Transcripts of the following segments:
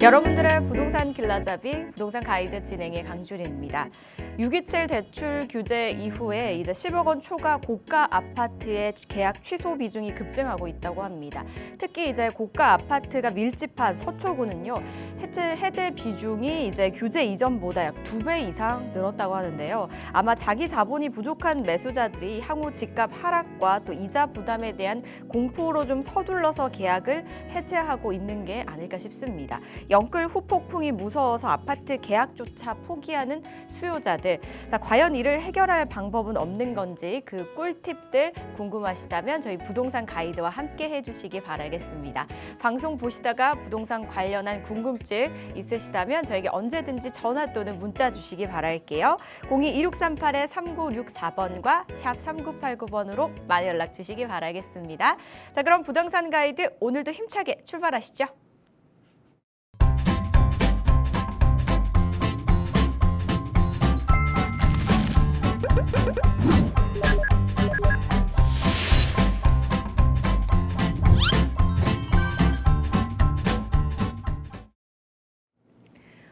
여러분들의 부동산 길라잡이 부동산 가이드 진행의 강주리입니다. 627 대출 규제 이후에 이제 10억 원 초과 고가 아파트의 계약 취소 비중이 급증하고 있다고 합니다. 특히 이제 고가 아파트가 밀집한 서초구는요, 해제 비중이 이제 규제 이전보다 약 2배 이상 늘었다고 하는데요. 아마 자기 자본이 부족한 매수자들이 향후 집값 하락과 또 이자 부담에 대한 공포로 좀 서둘러서 계약을 해제하고 있는 게 아닐까 싶습니다. 영끌 후폭풍이 무서워서 아파트 계약조차 포기하는 수요자들. 자, 과연 이를 해결할 방법은 없는 건지 그 꿀팁들 궁금하시다면 저희 부동산 가이드와 함께 해주시기 바라겠습니다. 방송 보시다가 부동산 관련한 궁금증 있으시다면 저에게 언제든지 전화 또는 문자 주시기 바랄게요. 02-2638-3964번과 샵 3989번으로 많이 연락 주시기 바라겠습니다. 자, 그럼 부동산 가이드 오늘도 힘차게 출발하시죠.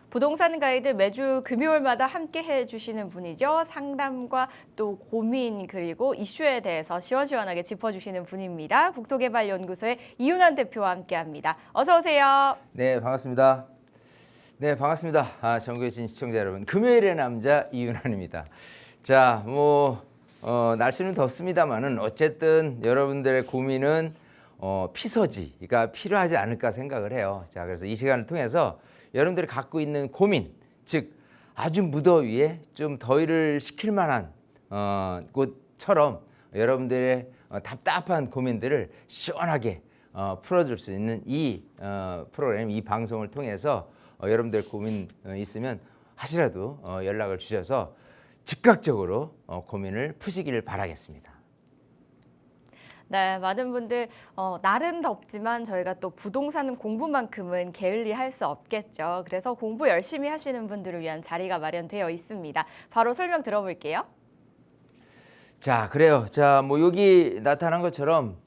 부동산 가이드 매주 금요일마다 함께 해주시는 분이죠. 상담과 또 고민 그리고 이슈에 대해서 시원시원하게 짚어주시는 분입니다. 국토개발연구소의 이윤환 대표와 함께합니다. 어서 오세요. 네, 반갑습니다. 네, 반갑습니다. 전국에 계신 시청자 여러분, 금요일의 남자 이윤환입니다. 자, 날씨는 덥습니다만은 어쨌든 여러분들의 고민은 피서지가 필요하지 않을까 생각을 해요. 자, 그래서 이 시간을 통해서 여러분들이 갖고 있는 고민, 즉 아주 무더위에 좀 더위를 식힐 만한 곳처럼 여러분들의 답답한 고민들을 시원하게 풀어줄 수 있는 이 프로그램, 이 방송을 통해서 여러분들 고민 있으면 하시라도 연락을 주셔서 즉각적으로 고민을 푸시기를 바라겠습니다. 네, 많은 분들 날은 덥지만 저희가 또 부동산 공부만큼은 게을리할 수 없겠죠. 그래서 공부 열심히 하시는 분들을 위한 자리가 마련되어 있습니다. 바로 설명 들어볼게요. 자, 그래요. 자, 여기 나타난 것처럼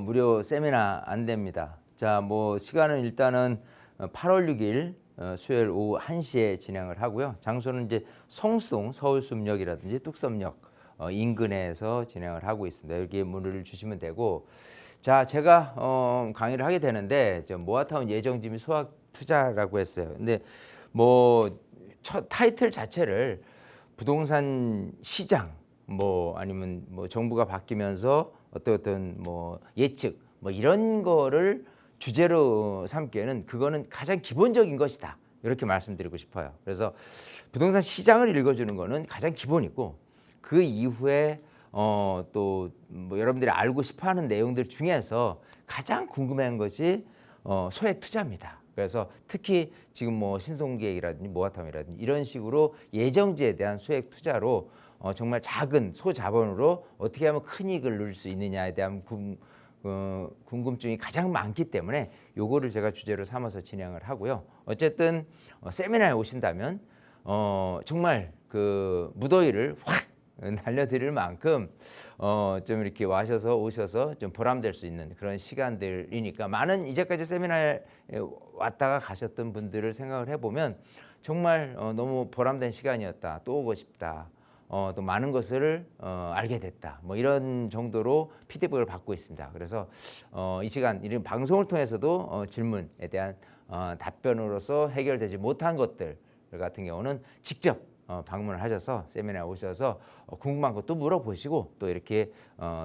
무료 세미나 안대입니다. 자, 시간은 일단은 8월 6일 수요일 오후 1시에 진행을 하고요. 장소는 이제 성수동 서울숲역이라든지 뚝섬역 인근에서 진행을 하고 있습니다. 여기에 문의를 주시면 되고, 자, 제가 강의를 하게 되는데 모아타운 예정지 및 소액 투자라고 했어요. 근데 타이틀 자체를 부동산 시장 아니면 정부가 바뀌면서 어떤 예측 이런 거를 주제로 삼기에는 그거는 가장 기본적인 것이다, 이렇게 말씀드리고 싶어요. 그래서 부동산 시장을 읽어주는 거는 가장 기본이고, 그 이후에 또 여러분들이 알고 싶어하는 내용들 중에서 가장 궁금한 것이 소액 투자입니다. 그래서 특히 지금 신송계획이라든지 모아타운이라든지 이런 식으로 예정지에 대한 소액 투자로 정말 작은 소자본으로 어떻게 하면 큰 이익을 누릴 수 있느냐에 대한 궁금증이 가장 많기 때문에 요거를 제가 주제로 삼아서 진행을 하고요. 어쨌든 세미나에 오신다면 정말 그 무더위를 확 날려드릴 만큼 좀 이렇게 오셔서 좀 보람될 수 있는 그런 시간들이니까, 많은 이제까지 세미나에 왔다가 가셨던 분들을 생각을 해보면 정말 너무 보람된 시간이었다, 또 오고 싶다, 또 많은 것을 알게 됐다, 이런 정도로 피드백을 받고 있습니다. 그래서 이 시간 이런 방송을 통해서도 질문에 대한 답변으로서 해결되지 못한 것들 같은 경우는 직접 방문을 하셔서 세미나에 오셔서 궁금한 것도 물어보시고, 또 이렇게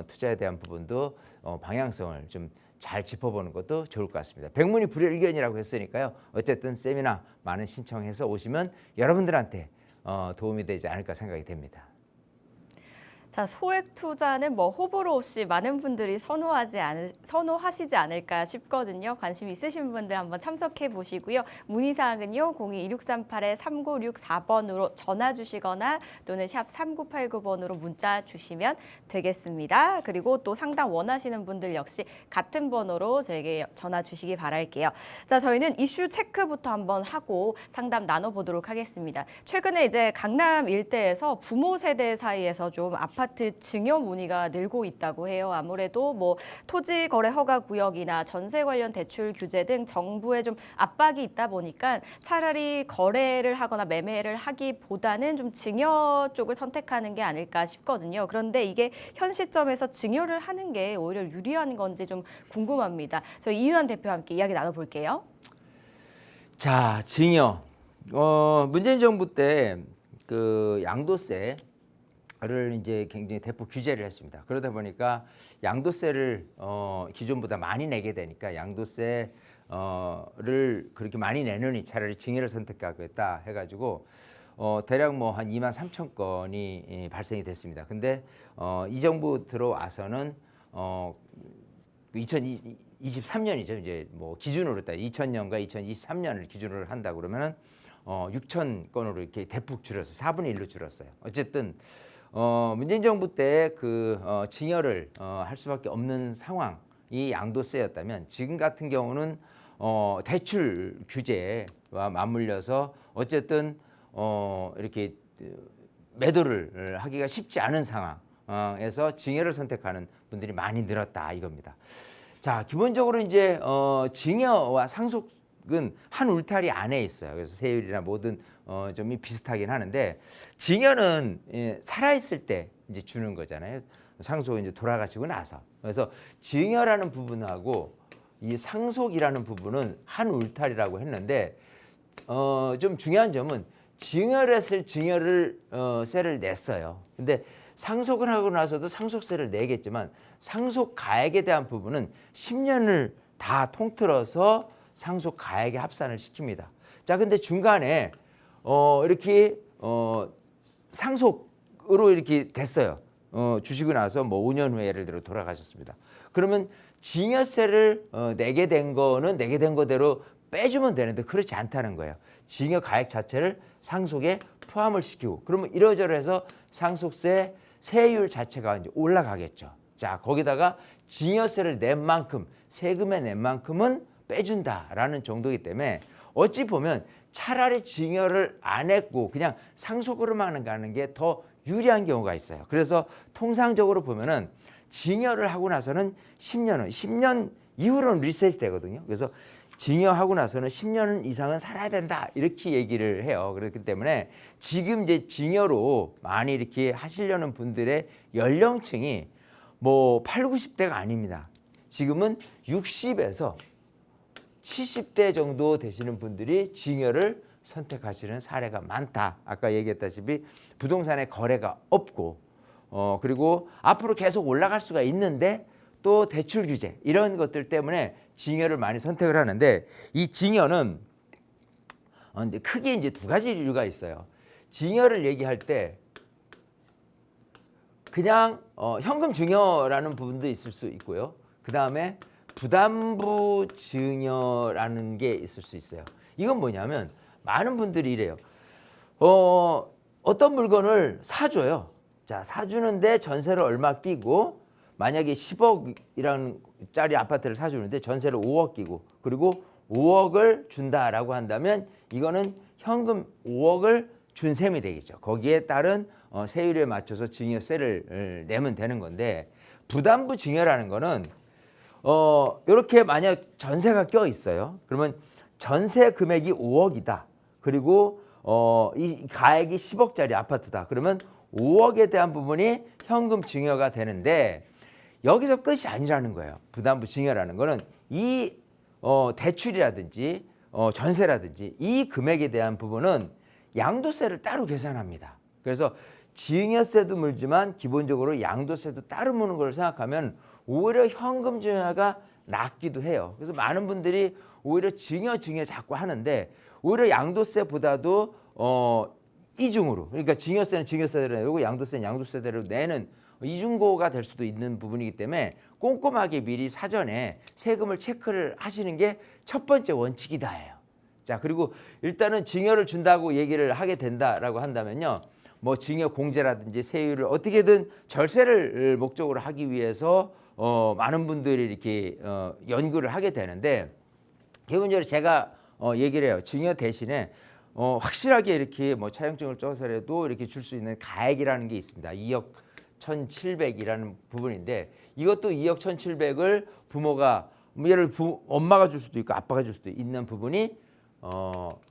투자에 대한 부분도 방향성을 좀 잘 짚어보는 것도 좋을 것 같습니다. 백문이 불여일견이라고 했으니까요. 어쨌든 세미나 많은 신청해서 오시면 여러분들한테 도움이 되지 않을까 생각이 됩니다. 자, 소액 투자는 호불호 없이 많은 분들이 선호하시지 않을까 싶거든요. 관심 있으신 분들 한번 참석해 보시고요. 문의사항은요, 02-2638-3964번으로 전화 주시거나 또는 샵 3989번으로 문자 주시면 되겠습니다. 그리고 또 상담 원하시는 분들 역시 같은 번호로 저에게 전화 주시기 바랄게요. 자, 저희는 이슈 체크부터 한번 하고 상담 나눠보도록 하겠습니다. 최근에 이제 강남 일대에서 부모 세대 사이에서 좀 아파트 아파트 증여 문의가 늘고 있다고 해요. 아무래도 뭐 토지 거래 허가 구역이나 전세 관련 대출 규제 등 정부에 좀 압박이 있다 보니까 차라리 거래를 하거나 매매를 하기보다는 좀 증여 쪽을 선택하는 게 아닐까 싶거든요. 그런데 이게 현 시점에서 증여를 하는 게 오히려 유리한 건지 좀 궁금합니다. 저희 이유한 대표와 함께 이야기 나눠볼게요. 자, 증여. 문재인 정부 때 그 양도세를 이제 굉장히 대폭 규제를 했습니다. 그러다 보니까 양도세를 기존보다 많이 내게 되니까 양도세를 그렇게 많이 내느니 차라리 증여를 선택하겠다 해가지고 대략 뭐 한 2만 3천 건이 발생이 됐습니다. 근데 이 정부 들어와서는 2023년이죠. 이제 뭐 기준으로 따 2000년과 2023년을 기준으로 한다 그러면은 6천 건으로 이렇게 대폭 줄여서 4분의 1로 줄었어요. 어쨌든 문재인 정부 때 그 증여를 할 수밖에 없는 상황이 양도세였다면 지금 같은 경우는 대출 규제와 맞물려서 어쨌든 이렇게 매도를 하기가 쉽지 않은 상황에서 증여를 선택하는 분들이 많이 늘었다 이겁니다. 자, 기본적으로 이제 증여와 상속은 한 울타리 안에 있어요. 그래서 세율이나 모든 점이 비슷하긴 하는데 증여는 살아있을 때 이제 주는 거잖아요. 상속은 이제 돌아가시고 나서. 그래서 증여라는 부분하고 이 상속이라는 부분은 한 울타리라고 했는데 좀 중요한 점은 증여를 했을 증여를 세를 냈어요. 근데 상속을 하고 나서도 상속세를 내겠지만 상속 가액에 대한 부분은 10년을 다 통틀어서 상속 가액에 합산을 시킵니다. 자, 근데 중간에 이렇게 상속으로 이렇게 됐어요. 주시고 나서 뭐 5년 후에 예를 들어 돌아가셨습니다. 그러면 증여세를 내게 된 거는 내게 된 거대로 빼주면 되는데 그렇지 않다는 거예요. 증여 가액 자체를 상속에 포함을 시키고 그러면 이러저러해서 상속세 세율 자체가 이제 올라가겠죠. 자, 거기다가 증여세를 낸 만큼 세금에 낸 만큼은 빼준다라는 정도이기 때문에 어찌 보면 차라리 증여를 안 했고 그냥 상속으로만 가는 게 더 유리한 경우가 있어요. 그래서 통상적으로 보면은 증여를 하고 나서는 10년 이후로는 리셋이 되거든요. 그래서 증여하고 나서는 10년 이상은 살아야 된다 이렇게 얘기를 해요. 그렇기 때문에 지금 이제 증여로 많이 이렇게 하시려는 분들의 연령층이 뭐 8, 90대가 아닙니다. 지금은 60에서 70대 정도 되시는 분들이 증여를 선택하시는 사례가 많다. 아까 얘기했다시피 부동산의 거래가 없고 그리고 앞으로 계속 올라갈 수가 있는데 또 대출 규제 이런 것들 때문에 증여를 많이 선택을 하는데 이 증여는 이제 크게 이제 두 가지 이유가 있어요. 증여를 얘기할 때 그냥 현금 증여라는 부분도 있을 수 있고요. 그 다음에 부담부 증여라는 게 있을 수 있어요. 이건 뭐냐면 많은 분들이 이래요. 어떤 물건을 사줘요. 자, 사주는데 전세를 얼마 끼고 만약에 10억이라는 짜리 아파트를 사주는데 전세를 5억 끼고 그리고 5억을 준다라고 한다면 이거는 현금 5억을 준 셈이 되겠죠. 거기에 따른 세율에 맞춰서 증여세를 내면 되는 건데 부담부 증여라는 거는 이렇게 만약 전세가 껴 있어요. 그러면 전세 금액이 5억이다. 그리고 이 가액이 10억짜리 아파트다. 그러면 5억에 대한 부분이 현금 증여가 되는데 여기서 끝이 아니라는 거예요. 부담부 증여라는 거는 이 대출이라든지 전세라든지 이 금액에 대한 부분은 양도세를 따로 계산합니다. 그래서 증여세도 물지만 기본적으로 양도세도 따로 무는 걸 생각하면 오히려 현금 증여가 낫기도 해요. 그래서 많은 분들이 오히려 증여 자꾸 하는데 오히려 양도세보다도 이중으로 그러니까 증여세는 증여세대로 내고 양도세는 양도세대로 내는 이중고가 될 수도 있는 부분이기 때문에 꼼꼼하게 미리 사전에 세금을 체크를 하시는 게 첫 번째 원칙이다예요. 자, 그리고 일단은 증여를 준다고 얘기를 하게 된다라고 한다면요. 뭐 증여 공제라든지 세율을 어떻게든 절세를 목적으로 하기 위해서 많은 분들이 이렇게 연구를 하게 되는데 기본적으로 제가 얘기를 해요. 증여 대신에 확실하게 이렇게 뭐 차용증을 쪄서라도 이렇게 줄 수 있는 가액이라는 게 있습니다. 2억 1,700이라는 부분인데 이것도 2억 1,700을 부모가 예를 엄마가 줄 수도 있고 아빠가 줄 수도 있는 부분이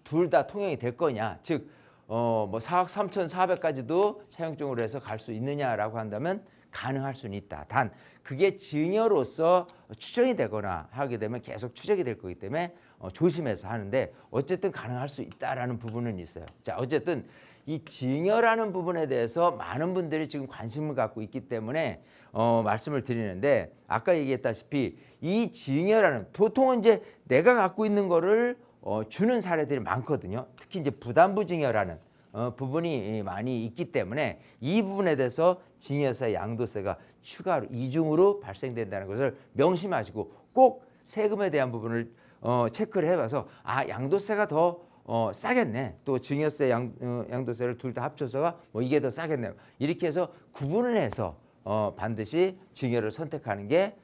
둘 다 통용이 될 거냐, 즉 뭐 4억 3,400까지도 차용증으로 해서 갈 수 있느냐라고 한다면 가능할 수는 있다. 단 그게 증여로서 추정이 되거나 하게 되면 계속 추적이 될 거기 때문에 조심해서 하는데 어쨌든 가능할 수 있다라는 부분은 있어요. 자, 어쨌든 이 증여라는 부분에 대해서 많은 분들이 지금 관심을 갖고 있기 때문에 말씀을 드리는데 아까 얘기했다시피 이 증여라는 보통은 이제 내가 갖고 있는 거를 주는 사례들이 많거든요. 특히 이제 부담부 증여라는 부분이 많이 있기 때문에 이 부분에 대해서 증여세, 양도세가 추가로 이중으로 발생된다는 것을 명심하시고 꼭 세금에 대한 부분을 체크를 해봐서 아, 양도세가 더 싸겠네. 또 증여세, 양도세를 둘 다 합쳐서가 뭐 이게 더 싸겠네. 이렇게 해서 구분을 해서 반드시 증여를 선택하는 게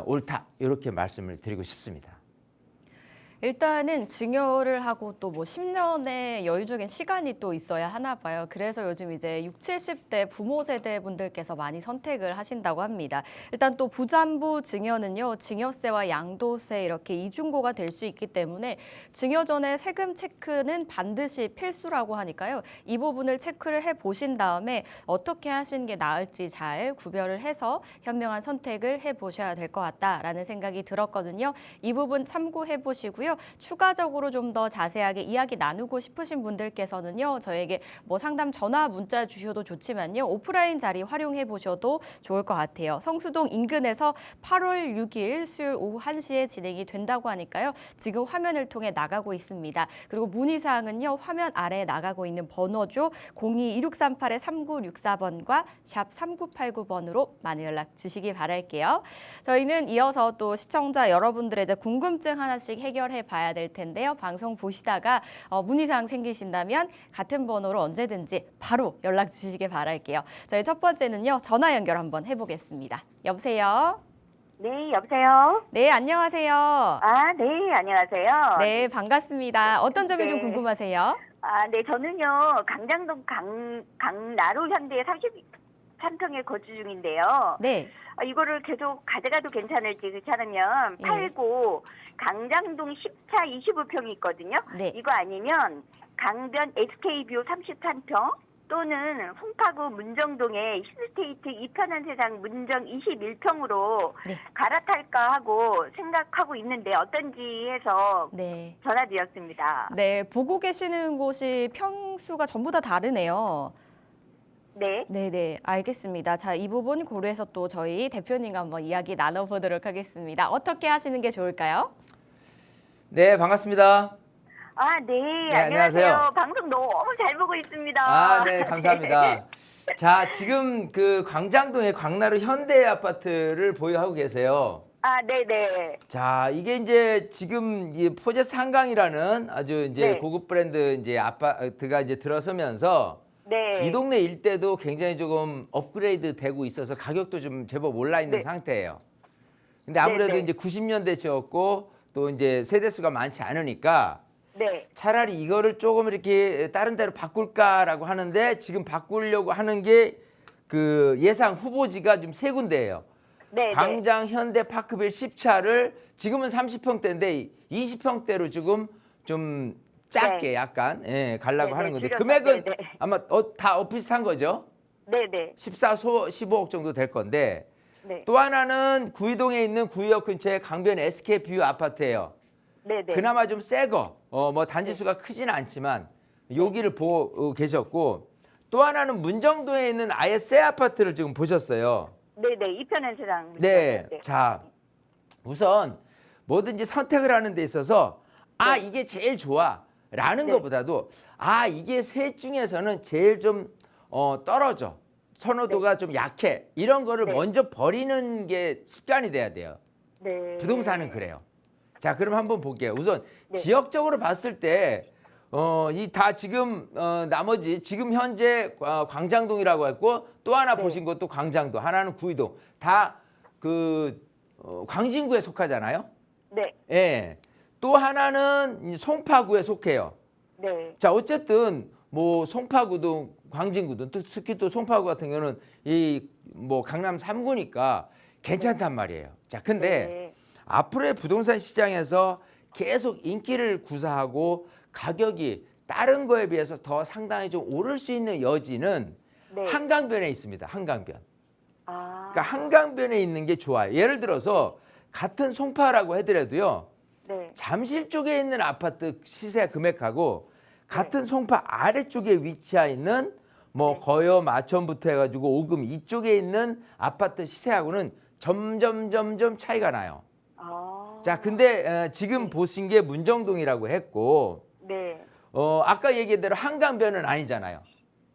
옳다. 이렇게 말씀을 드리고 싶습니다. 일단은 증여를 하고 또 뭐 10년의 여유적인 시간이 또 있어야 하나 봐요. 그래서 요즘 이제 60, 70대 부모 세대 분들께서 많이 선택을 하신다고 합니다. 일단 또 부담부 증여는요, 증여세와 양도세 이렇게 이중고가 될 수 있기 때문에 증여 전에 세금 체크는 반드시 필수라고 하니까요. 이 부분을 체크를 해 보신 다음에 어떻게 하시는 게 나을지 잘 구별을 해서 현명한 선택을 해 보셔야 될 것 같다라는 생각이 들었거든요. 이 부분 참고해 보시고요. 추가적으로 좀 더 자세하게 이야기 나누고 싶으신 분들께서는요, 저에게 뭐 상담 전화 문자 주셔도 좋지만요, 오프라인 자리 활용해 보셔도 좋을 것 같아요. 성수동 인근에서 8월 6일 수요일 오후 1시에 진행이 된다고 하니까요, 지금 화면을 통해 나가고 있습니다. 그리고 문의사항은요, 화면 아래에 나가고 있는 번호죠. 02-2638-3964번과 샵 3989번으로 많이 연락 주시기 바랄게요. 저희는 이어서 또 시청자 여러분들의 이제 궁금증 하나씩 해결해 봐야 될 텐데요. 방송 보시다가 문의사항 생기신다면 같은 번호로 언제든지 바로 연락 주시길 바랄게요. 저희 첫 번째는요, 전화 연결 한번 해보겠습니다. 여보세요? 네, 여보세요? 네, 안녕하세요. 아, 네, 안녕하세요. 네, 반갑습니다. 어떤 점이 좀 네. 궁금하세요? 아, 네, 저는요, 강장동 강나루 현대에 33평에 거주 중인데요. 네. 이거를 계속 가져가도 괜찮을지, 그렇지 않으면 예. 팔고 강장동 10차 25평이 있거든요. 네. 이거 아니면 강변 SK뷰 33평 또는 송파구 문정동의 힐스테이트 2편한 세상 문정 21평으로 네. 갈아탈까 하고 생각하고 있는데 어떤지 해서 네. 전화드렸습니다. 네, 보고 계시는 곳이 평수가 전부 다 다르네요. 네. 네네, 알겠습니다. 자, 이 부분 고려해서 또 저희 대표님과 한번 이야기 나눠보도록 하겠습니다. 어떻게 하시는 게 좋을까요? 네, 반갑습니다. 아, 네, 안녕하세요. 안녕하세요. 방송 너무 잘 보고 있습니다. 아, 네, 감사합니다. 자, 지금 그 광장동의 광나루 현대 아파트를 보유하고 계세요. 아, 네네. 자, 이게 이제 지금 이 포제 상강이라는 아주 이제 네. 고급 브랜드 이제 아파트가 이제 들어서면서 네. 이 동네 일대도 굉장히 조금 업그레이드 되고 있어서 가격도 좀 제법 올라 있는 네. 상태예요. 근데 아무래도 네. 이제 90년대 지었고 또 이제 세대수가 많지 않으니까 네. 차라리 이거를 조금 이렇게 다른 데로 바꿀까라고 하는데 지금 바꾸려고 하는 게 그 예상 후보지가 좀 세 군데예요. 네. 광장 현대 파크빌 10차를 지금은 30평대인데 20평대로 지금 좀 작게 약간 가려고 네, 하는 네, 건데 줄여서, 금액은 네, 네. 아마 다 비슷한 거죠. 네네. 15억 정도 될 건데 네. 또 하나는 구이동에 있는 구의역 근처에 강변 SK뷰 아파트예요. 네네. 그나마 좀 새 거, 뭐 단지 수가 크지는 않지만 여기를 보고 계셨고 또 하나는 문정동에 있는 아예 새 아파트를 지금 보셨어요. 네네. 2편한 세상. 네. 자, 우선 뭐든지 선택을 하는 데 있어서 아, 이게 제일 좋아 라는 네. 것보다도 아, 이게 셋 중에서는 제일 좀 떨어져. 선호도가 좀 약해. 이런 거를 네. 먼저 버리는 게 습관이 돼야 돼요. 네. 부동산은 그래요. 자, 그럼 한번 볼게요. 우선 네. 지역적으로 봤을 때 이 다 지금 나머지 지금 현재 광장동이라고 했고 또 하나 네. 보신 것도 광장동, 하나는 구이동. 다 그 광진구에 속하잖아요. 네. 예. 또 하나는 송파구에 속해요. 네. 자, 어쨌든 뭐 송파구도 광진구도 특히 또 송파구 같은 경우는 이 뭐 강남 3구니까 괜찮단 말이에요. 자, 근데 네. 앞으로의 부동산 시장에서 계속 인기를 구사하고 가격이 다른 거에 비해서 더 상당히 좀 오를 수 있는 여지는 네. 한강변에 있습니다. 한강변. 아. 그러니까 한강변에 있는 게 좋아요. 예를 들어서 같은 송파라고 하더라도요. 네. 잠실 쪽에 있는 아파트 시세 금액하고 같은 송파 아래쪽에 위치해 있는 뭐 네. 거여 마천부터 해가지고 오금 이쪽에 있는 아파트 시세하고는 점점 차이가 나요. 아. 자, 근데 지금 보신 게 문정동이라고 했고 네. 아까 얘기한 대로 한강변은 아니잖아요.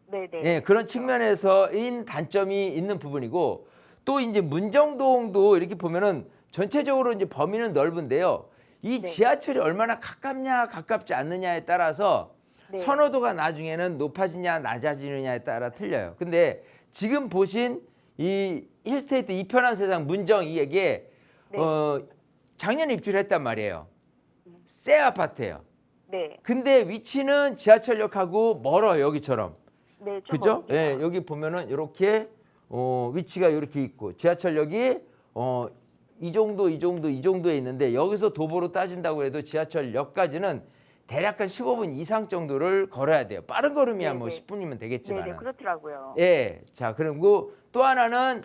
네네. 예, 그런 측면에서인 단점이 있는 부분이고 또 이제 문정동도 이렇게 보면은 전체적으로 이제 범위는 넓은데요. 이 네. 지하철이 얼마나 가깝냐 가깝지 않느냐에 따라서 네. 선호도가 나중에는 높아지냐 낮아지느냐에 따라 틀려요. 근데 지금 보신 이 힐스테이트 이편한 세상 문정이에게 네. 작년에 입주했단 말이에요. 새 아파트예요. 네. 근데 위치는 지하철역하고 멀어요, 여기처럼. 네. 좀 그죠? 멀습니다. 예, 여기 보면은 이렇게 위치가 이렇게 있고 지하철역이 이 정도에 있는데 여기서 도보로 따진다고 해도 지하철역까지는 대략 한 15분 이상 정도를 걸어야 돼요. 빠른 걸음이야 뭐 네네. 10분이면 되겠지만. 네네. 그렇더라고요. 예. 자, 그리고 또 하나는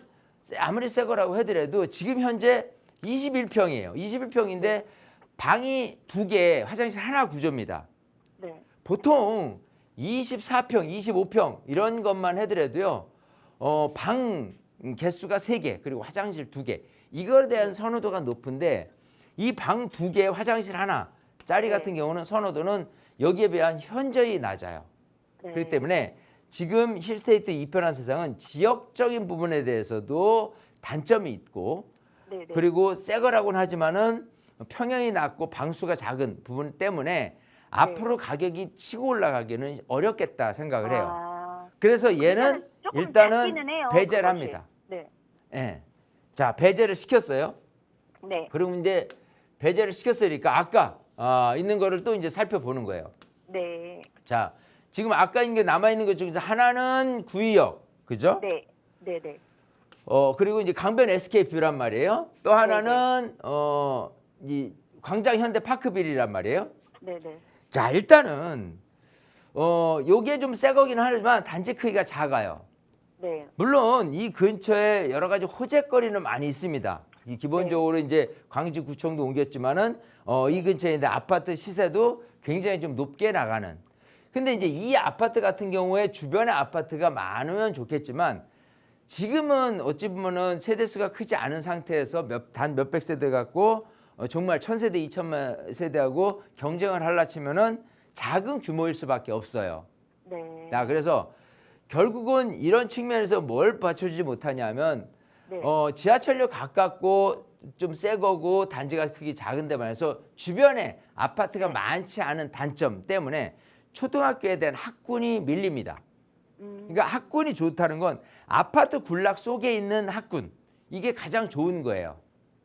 아무리 새 거라고 하더라도 지금 현재 21평이에요. 21평인데 방이 2개, 화장실 하나 구조입니다. 네. 보통 24평, 25평 이런 것만 해더라도요. 방 개수가 3개, 그리고 화장실 2개. 이거에 대한 선호도가 높은데 이 방 2개, 화장실 하나 짜리 네. 같은 경우는 선호도는 여기에 비한 현저히 낮아요. 네. 그렇기 때문에 지금 힐스테이트 이편한 세상은 지역적인 부분에 대해서도 단점이 있고 네네. 그리고 새 거라고는 하지만은 평형이 낮고 방수가 작은 부분 때문에 앞으로 가격이 치고 올라가기는 어렵겠다 생각을 해요. 아. 그래서 얘는 조금 일단은 작기는 해요, 배제를 그것이. 합니다. 네. 예. 자, 배제를 시켰어요. 네. 그리고 이제 배제를 시켰으니까 아까 있는 거를 또 이제 살펴보는 거예요. 네. 자, 지금 아까 있는 게 남아 있는 것 중에서 하나는 구의역, 그죠? 네. 네네. 그리고 이제 강변 SK뷰란 말이에요. 또 하나는 이 광장 현대 파크빌이란 말이에요. 네네. 자, 일단은 요게 좀 새 거긴 하지만 단지 크기가 작아요. 네. 물론 이 근처에 여러 가지 호재거리는 많이 있습니다. 이 기본적으로 이제 광주구청도 옮겼지만은 이 근처에 있는 아파트 시세도 굉장히 좀 높게 나가는. 근데 이제 이 아파트 같은 경우에 주변에 아파트가 많으면 좋겠지만 지금은 어찌 보면은 세대 수가 크지 않은 상태에서 단 몇백 세대 갖고 정말 1000세대, 2000만 세대하고 경쟁을 하려 치면은 작은 규모일 수밖에 없어요. 네. 자, 그래서 결국은 이런 측면에서 뭘 받쳐주지 못하냐면 네. 지하철역 가깝고 좀 새 거고 단지가 크기 작은데 말해서 주변에 아파트가 많지 않은 단점 때문에 초등학교에 대한 학군이 밀립니다. 그러니까 학군이 좋다는 건 아파트 군락 속에 있는 학군, 이게 가장 좋은 거예요.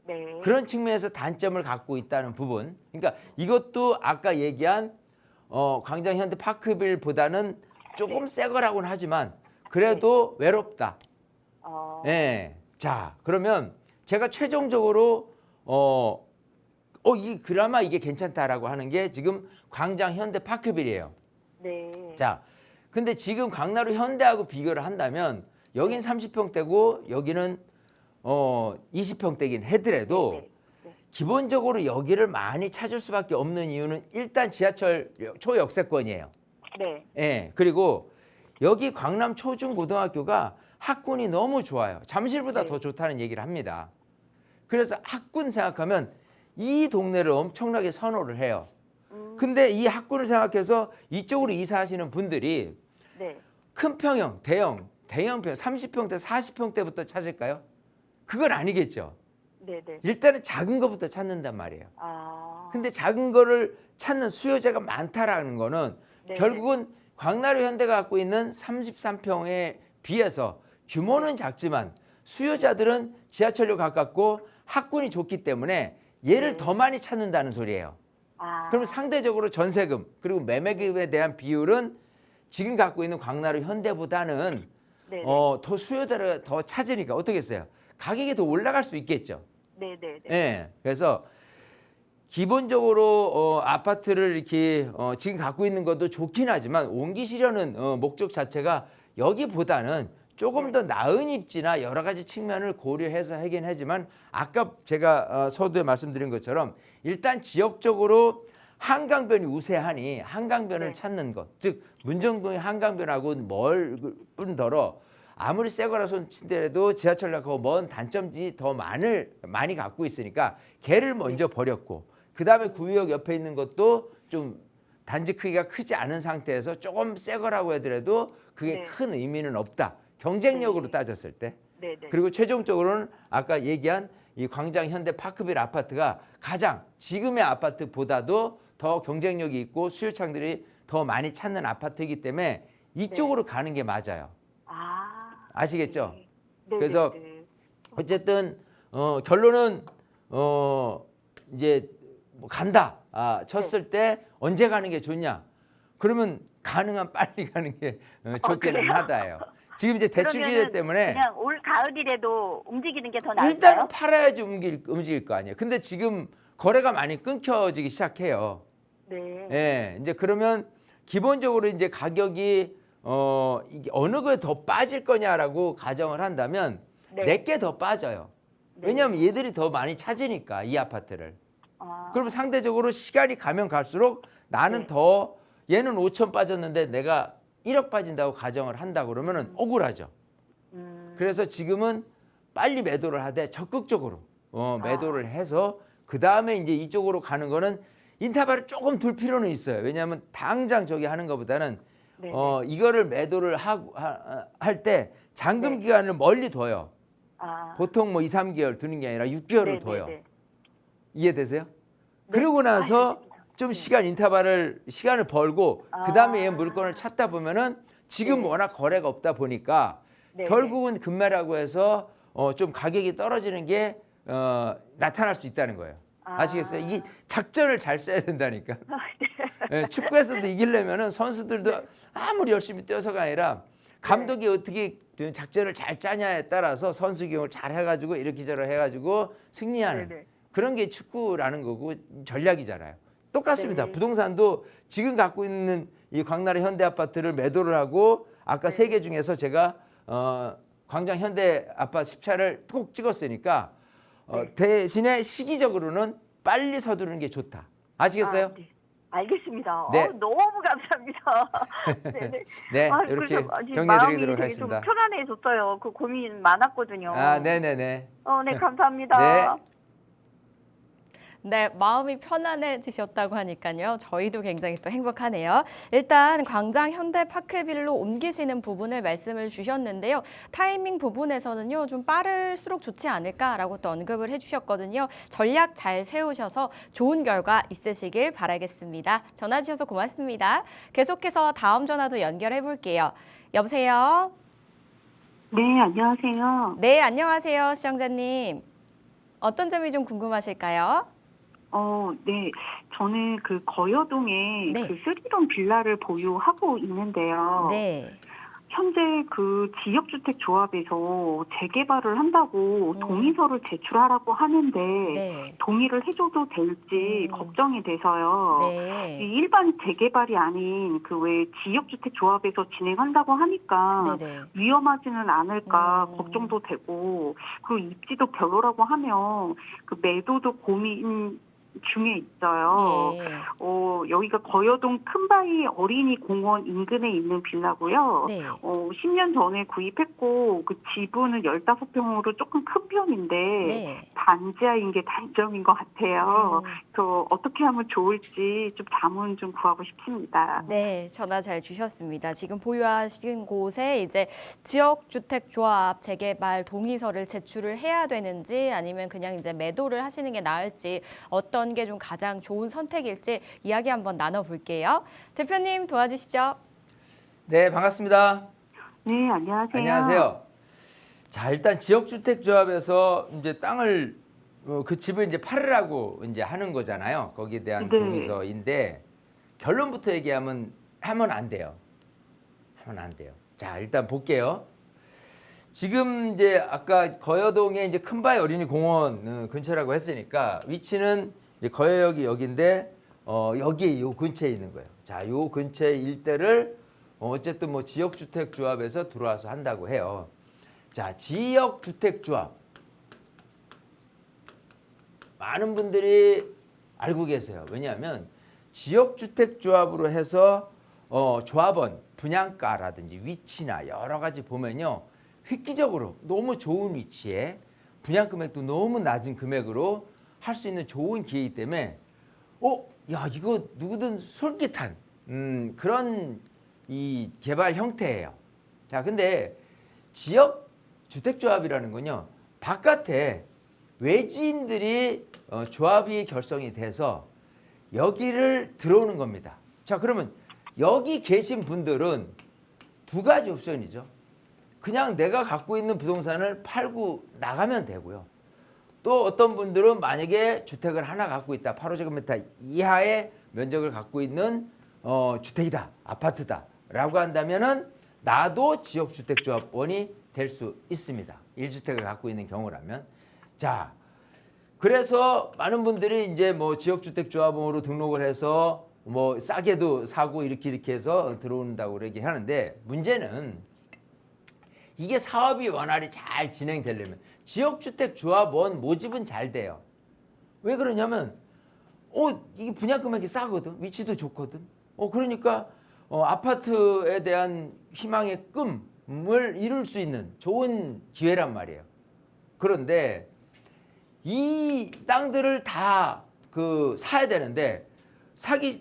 네. 그런 측면에서 단점을 갖고 있다는 부분. 그러니까 이것도 아까 얘기한 광장 현대 파크빌보다는 조금 새 거라고는 하지만 그래도 외롭다. 예. 자, 그러면 제가 최종적으로 이 그나마 이게 괜찮다라고 하는 게 지금 광장 현대 파크빌이에요. 네. 자, 근데 지금 강나루 현대하고 비교를 한다면 여긴 30평대고 여기는 20평대긴 하더라도 네. 네. 기본적으로 여기를 많이 찾을 수밖에 없는 이유는 일단 지하철 초역세권이에요. 네. 예. 그리고 여기 광남 초중고등학교가 학군이 너무 좋아요. 잠실보다 네. 더 좋다는 얘기를 합니다. 그래서 학군 생각하면 이 동네를 엄청나게 선호를 해요. 근데 이 학군을 생각해서 이쪽으로 이사하시는 분들이 네. 큰 평형, 대형평, 30평대, 40평대부터 찾을까요? 그건 아니겠죠. 네네. 일단은 작은 거부터 찾는단 말이에요. 아. 근데 작은 거를 찾는 수요자가 많다라는 거는 네. 결국은 광나루 현대가 갖고 있는 33평에 비해서 규모는 작지만 수요자들은 지하철역 가깝고 학군이 좋기 때문에 얘를 더 많이 찾는다는 소리예요. 아. 그럼 상대적으로 전세금 그리고 매매금에 대한 비율은 지금 갖고 있는 광나루 현대보다는 네네. 더 수요자를 더 찾으니까 어떻겠어요? 가격이 더 올라갈 수 있겠죠. 네네네. 예. 그래서 기본적으로 아파트를 이렇게 지금 갖고 있는 것도 좋긴 하지만 옮기시려는 목적 자체가 여기보다는 조금 더 나은 입지나 여러 가지 측면을 고려해서 하긴 하지만 아까 제가 서두에 말씀드린 것처럼 일단 지역적으로 한강변이 우세하니 한강변을 네. 찾는 것, 즉 문정동의 한강변하고는 멀 뿐더러 아무리 새 거라 손친더라도 지하철역하고 먼 단점이 더 많이 갖고 있으니까 걔를 먼저 버렸고 그 다음에 구역 옆에 있는 것도 좀 단지 크기가 크지 않은 상태에서 조금 새 거라고 하더라도 그게 네. 큰 의미는 없다. 경쟁력으로 네. 따졌을 때. 네네. 그리고 최종적으로는 아까 얘기한 이 광장 현대 파크빌 아파트가 가장 지금의 아파트보다도 더 경쟁력이 있고 수요층들이 더 많이 찾는 아파트이기 때문에 이쪽으로 가는 게 맞아요. 아시겠죠? 네. 그래서 네네네. 어쨌든 결론은 이제 뭐 간다 쳤을 때 언제 가는 게 좋냐? 그러면 가능한 빨리 가는 게 좋기는 그래요? 하다예요. 지금 이제 대출 규제 그러면은 때문에 그냥 올 가을이라도 움직이는 게 더 나을까요? 일단은 팔아야지 움직일 거 아니에요. 근데 지금 거래가 많이 끊겨지기 시작해요. 네. 예, 이제 그러면 기본적으로 이제 가격이 이게 어느 거에 더 빠질 거냐라고 가정을 한다면 네. 내게 더 빠져요. 네. 왜냐하면 얘들이 더 많이 찾으니까 이 아파트를. 아, 그러면 상대적으로 시간이 가면 갈수록 나는 네. 더 얘는 5천 빠졌는데 내가 1억 빠진다고 가정을 한다 그러면은 억울하죠. 그래서 지금은 빨리 매도를 하되 적극적으로 매도를 해서 그 다음에 이제 이쪽으로 가는 거는 인터벌을 조금 둘 필요는 있어요. 왜냐하면 당장 저기 하는 것보다는 네. 이거를 매도를 할 때 잔금 네. 기간을 멀리 둬요. 아, 보통 뭐 2, 3개월 두는 게 아니라 6개월을 네, 둬요. 네, 네. 이해되세요? 네. 그러고 나서 알겠습니다. 좀 시간을 벌고 그 다음에 얘 물건을 찾다 보면은 지금 네. 워낙 거래가 없다 보니까 네, 결국은 급매라고 해서 좀 가격이 떨어지는 게 나타날 수 있다는 거예요. 아시겠어요? 이 작전을 잘 써야 된다니까. 네. 예, 축구에서도 이기려면은 선수들도 아무리 열심히 뛰어서가 아니라 감독이 어떻게 작전을 잘 짜냐에 따라서 선수 기용을 잘 해가지고 이렇게 저렇게 해가지고 승리하는 네네. 그런 게 축구라는 거고 전략이잖아요. 똑같습니다. 네. 부동산도 지금 갖고 있는 이 광나루 현대 아파트를 매도를 하고 아까 세 개 중에서 제가 광장 현대 아파트 10차를 꼭 찍었으니까 대신에 시기적으로는 빨리 서두르는 게 좋다. 아시겠어요? 아, 네. 알겠습니다. 네. 너무 감사합니다. 네네. 네, 아, 이렇게 그래서 아직 격려해 마음이 드리도록 되게 좀 하겠습니다. 편안해졌어요. 그 고민 많았거든요. 네네네. 네, 감사합니다. 네. 네, 마음이 편안해지셨다고 하니까요. 저희도 굉장히 또 행복하네요. 일단 광장 현대 파크빌로 옮기시는 부분을 말씀을 주셨는데요. 타이밍 부분에서는요. 좀 빠를수록 좋지 않을까라고 또 언급을 해주셨거든요. 전략 잘 세우셔서 좋은 결과 있으시길 바라겠습니다. 전화 주셔서 고맙습니다. 계속해서 다음 전화도 연결해 볼게요. 여보세요? 네, 안녕하세요. 네, 안녕하세요. 시청자님. 어떤 점이 좀 궁금하실까요? 네. 저는 그 거여동에 네. 그 3룸 빌라를 보유하고 있는데요. 네. 현재 그 지역주택 조합에서 재개발을 한다고 동의서를 제출하라고 하는데 네. 동의를 해줘도 될지 걱정이 돼서요. 네. 이 일반 재개발이 아닌 그 왜 지역주택 조합에서 진행한다고 하니까 네네. 위험하지는 않을까 음. 걱정도 되고 그리고 입지도 별로라고 하면 그 매도도 고민 중에 있어요. 예. 여기가 거여동 큰바위 어린이 공원 인근에 있는 빌라고요. 네. 10년 전에 구입했고 그 지분은 15평으로 조금 큰 편인데 네. 단지하인 게 단점인 것 같아요. 음. 그래서 어떻게 하면 좋을지 좀 자문 좀 구하고 싶습니다. 네, 전화 잘 주셨습니다. 지금 보유하신 곳에 이제 지역주택조합 재개발 동의서를 제출을 해야 되는지 아니면 그냥 이제 매도를 하시는 게 나을지 어떤 게 좀 가장 좋은 선택일지 이야기 한번 나눠볼게요. 대표님 도와주시죠. 네, 반갑습니다. 네, 안녕하세요. 안녕하세요. 자, 일단 지역주택조합에서 이제 땅을 그 집을 이제 팔으라고 이제 하는 거잖아요. 거기에 대한 네. 동의서인데 결론부터 얘기하면 안 돼요. 하면 안 돼요. 자, 일단 볼게요. 지금 이제 아까 거여동에 이제 큰바위 어린이 공원 근처라고 했으니까 위치는 이제 거여역이 여기인데 여기 요 근처에 있는 거예요. 자, 요 근처 일대를 어쨌든 뭐 지역주택조합에서 들어와서 한다고 해요. 자, 지역주택조합 많은 분들이 알고 계세요. 왜냐하면 지역주택조합으로 해서 조합원 분양가라든지 위치나 여러 가지 보면요, 획기적으로 너무 좋은 위치에 분양 금액도 너무 낮은 금액으로 할 수 있는 좋은 기회이기 때문에 야, 이거 누구든 솔깃한 그런 이 개발 형태예요. 자, 근데 지역 주택조합이라는 건요, 바깥에 외지인들이 조합이 결성이 돼서 여기를 들어오는 겁니다. 자, 그러면 여기 계신 분들은 두 가지 옵션이죠. 그냥 내가 갖고 있는 부동산을 팔고 나가면 되고요. 또 어떤 분들은 만약에 주택을 하나 갖고 있다, 8호제곱미터 이하의 면적을 갖고 있는 주택이다, 아파트다 라고 한다면은 나도 지역주택조합원이 될 수 있습니다. 1주택을 갖고 있는 경우라면. 자, 그래서 많은 분들이 이제 뭐 지역주택조합원으로 등록을 해서 뭐 싸게도 사고 이렇게 해서 들어온다고 얘기하는데, 문제는 이게 사업이 원활히 잘 진행되려면 지역주택조합원 모집은 잘 돼요. 왜 그러냐면 이게 분양 금액이 싸거든, 위치도 좋거든. 그러니까 아파트에 대한 희망의 꿈을 이룰 수 있는 좋은 기회란 말이에요. 그런데 이 땅들을 다 사야 되는데,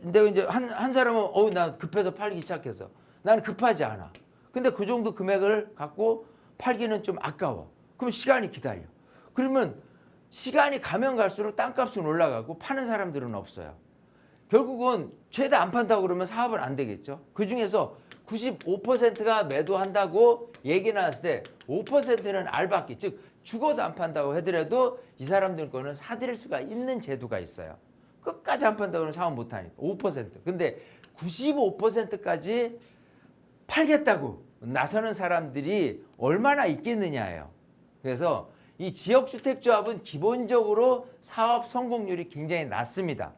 내가 이제 한 사람은 나 급해서 팔기 시작해서, 나는 급하지 않아. 근데 그 정도 금액을 갖고 팔기는 좀 아까워. 그럼 시간이 기다려. 그러면 시간이 가면 갈수록 땅값은 올라가고 파는 사람들은 없어요. 결국은 최대 안 판다고 그러면 사업은 안 되겠죠. 그중에서 95%가 매도한다고 얘기 나왔을 때 5%는 알박기, 즉 죽어도 안 판다고 하더라도 이 사람들 거는 사들일 수가 있는 제도가 있어요. 끝까지 안 판다고 하면 사업 못 하니까 5%. 근데 95%까지 팔겠다고 나서는 사람들이 얼마나 있겠느냐예요. 그래서 이 지역주택조합은 기본적으로 사업 성공률이 굉장히 낮습니다.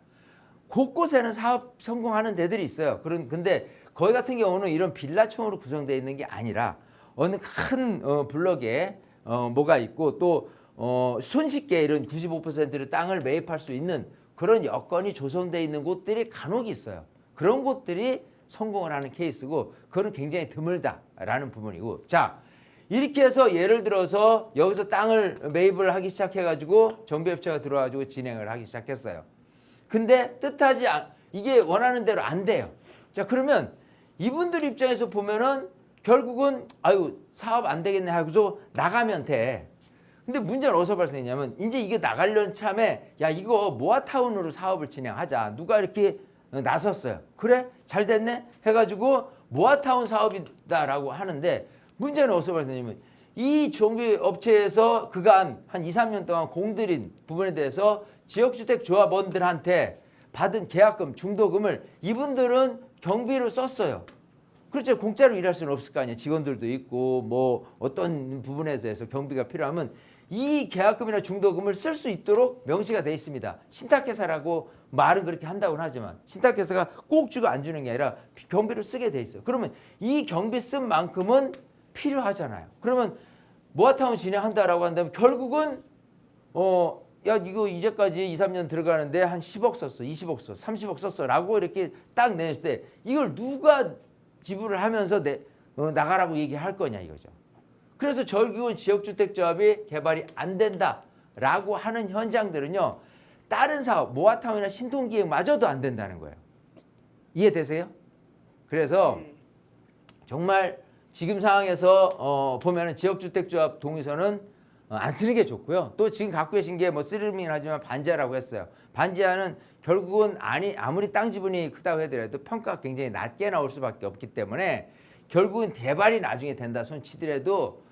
곳곳에는 사업 성공하는 데들이 있어요. 근데 거기 같은 경우는 이런 빌라촌으로 구성되어 있는 게 아니라 어느 큰 블럭에 뭐가 있고 또 손쉽게 이런 95%의 땅을 매입할 수 있는 그런 여건이 조성되어 있는 곳들이 간혹 있어요. 그런 곳들이 성공을 하는 케이스고, 그거는 굉장히 드물다라는 부분이고. 자, 이렇게 해서 예를 들어서 여기서 땅을 매입을 하기 시작해가지고 정비업체가 들어와가지고 진행을 하기 시작했어요. 근데 이게 원하는 대로 안 돼요. 자, 그러면 이분들 입장에서 보면은 결국은 사업 안 되겠네 하고서 나가면 돼. 근데 문제는 어디서 발생했냐면, 이제 이게 나가려는 참에 야, 이거 모아타운으로 사업을 진행하자. 누가 이렇게 나섰어요. 그래? 잘 됐네? 해가지고 모아타운 사업이다라고 하는데, 문제는 어디서 발생했냐면, 이 정비업체에서 그간 한 2, 3년 동안 공들인 부분에 대해서 지역주택 조합원들한테 받은 계약금, 중도금을 이분들은 경비로 썼어요. 그렇죠. 공짜로 일할 수는 없을 거 아니에요. 직원들도 있고 뭐 어떤 부분에 대해서 경비가 필요하면 이 계약금이나 중도금을 쓸 수 있도록 명시가 돼 있습니다. 신탁회사라고 말은 그렇게 한다고는 하지만 신탁회사가 꼭 주고 안 주는 게 아니라 경비로 쓰게 돼 있어요. 그러면 이 경비 쓴 만큼은 필요하잖아요. 그러면 모아타운 진행한다라고 한다면 결국은 야, 이거 이제까지 2, 3년 들어가는데 한 10억 썼어, 20억 썼어, 30억 썼어 라고 이렇게 딱 냈을 때 이걸 누가 지불을 하면서 나가라고 얘기할 거냐 이거죠. 그래서 결국은 지역주택조합이 개발이 안 된다라고 하는 현장들은요, 다른 사업, 모아타운이나 신통기획마저도 안 된다는 거예요. 이해되세요? 그래서 정말 지금 상황에서 보면은 지역주택조합 동의서는 안 쓰는 게 좋고요. 또 지금 갖고 계신 게 뭐 쓰리밍을 하지만 반지하라고 했어요. 반지하는 결국은 아무리 땅 지분이 크다고 하더라도 평가가 굉장히 낮게 나올 수밖에 없기 때문에 결국은 대발이 나중에 된다 손 치더라도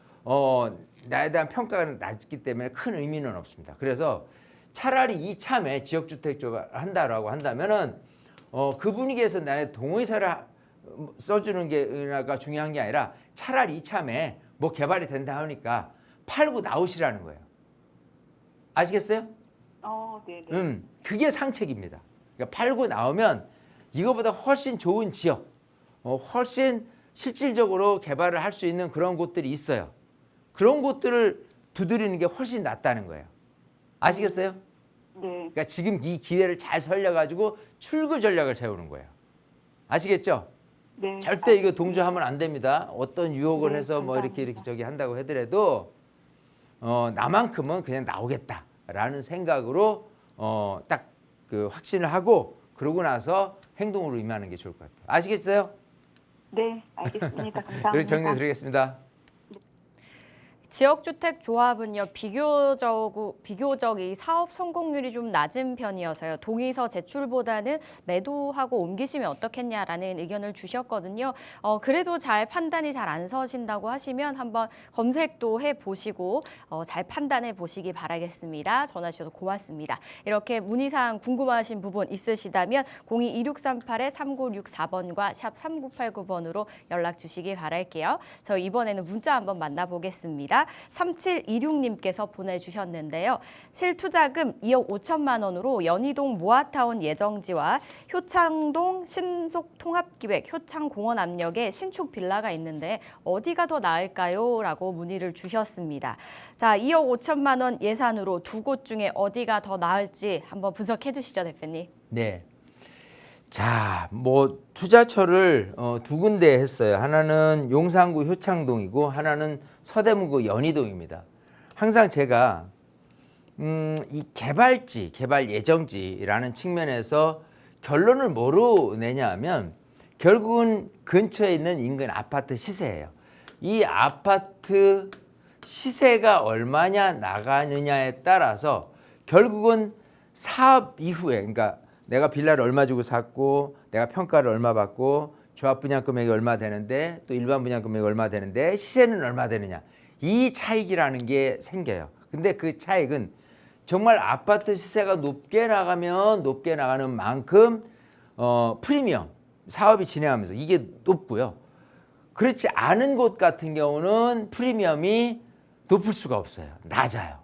나에 대한 평가가 낮기 때문에 큰 의미는 없습니다. 그래서 차라리 이참에 지역주택조합을 한다라고 한다면은 그 분위기에서 나의 동의서를 써주는 게가 중요한 게 아니라 차라리 이참에 뭐 개발이 된다 하니까 팔고 나오시라는 거예요. 아시겠어요? 네네. 그게 상책입니다. 그러니까 팔고 나오면 이거보다 훨씬 좋은 지역, 훨씬 실질적으로 개발을 할 수 있는 그런 곳들이 있어요. 그런 곳들을 두드리는 게 훨씬 낫다는 거예요. 아시겠어요? 네. 그러니까 지금 이 기회를 잘 살려가지고 출구 전략을 세우는 거예요. 아시겠죠? 네. 절대 이거 동조하면 안 됩니다. 어떤 유혹을 네, 해서 뭐 이렇게 감사합니다. 저기 한다고 하더라도 나만큼은 그냥 나오겠다라는 생각으로 딱 그 확신을 하고 그러고 나서 행동으로 임하는 게 좋을 것 같아요. 아시겠어요? 네, 알겠습니다. 감사합니다. 그리고 정리해 드리겠습니다. 지역주택 조합은요 비교적 이 사업 성공률이 좀 낮은 편이어서요 동의서 제출보다는 매도하고 옮기시면 어떻겠냐라는 의견을 주셨거든요. 그래도 잘 판단이 잘 안 서신다고 하시면 한번 검색도 해보시고 잘 판단해 보시기 바라겠습니다. 전화 주셔서 고맙습니다. 이렇게 문의사항 궁금하신 부분 있으시다면 02-2638-3964번과 샵 3989번으로 연락 주시기 바랄게요. 저 이번에는 문자 한번 만나보겠습니다. 3726님께서 보내주셨는데요. 실투자금 2억 5천만 원으로 연희동 모아타운 예정지와 효창동 신속통합기획 효창공원 압력에 신축 빌라가 있는데 어디가 더 나을까요? 라고 문의를 주셨습니다. 자, 2억 5천만 원 예산으로 두 곳 중에 어디가 더 나을지 한번 분석해 주시죠, 대표님. 네. 자, 뭐 투자처를 두 군데 했어요. 하나는 용산구 효창동이고 하나는 서대문구 연희동입니다. 항상 제가 이 개발지, 개발 예정지라는 측면에서 결론을 뭐로 내냐면 결국은 근처에 있는 인근 아파트 시세예요. 이 아파트 시세가 얼마냐 나가느냐에 따라서 결국은 사업 이후에, 그러니까 내가 빌라를 얼마 주고 샀고 내가 평가를 얼마 받고 조합 분양 금액이 얼마 되는데 또 일반 분양 금액이 얼마 되는데 시세는 얼마 되느냐, 이 차익이라는 게 생겨요. 근데 그 차익은 정말 아파트 시세가 높게 나가면 높게 나가는 만큼 프리미엄 사업이 진행하면서 이게 높고요. 그렇지 않은 곳 같은 경우는 프리미엄이 높을 수가 없어요. 낮아요.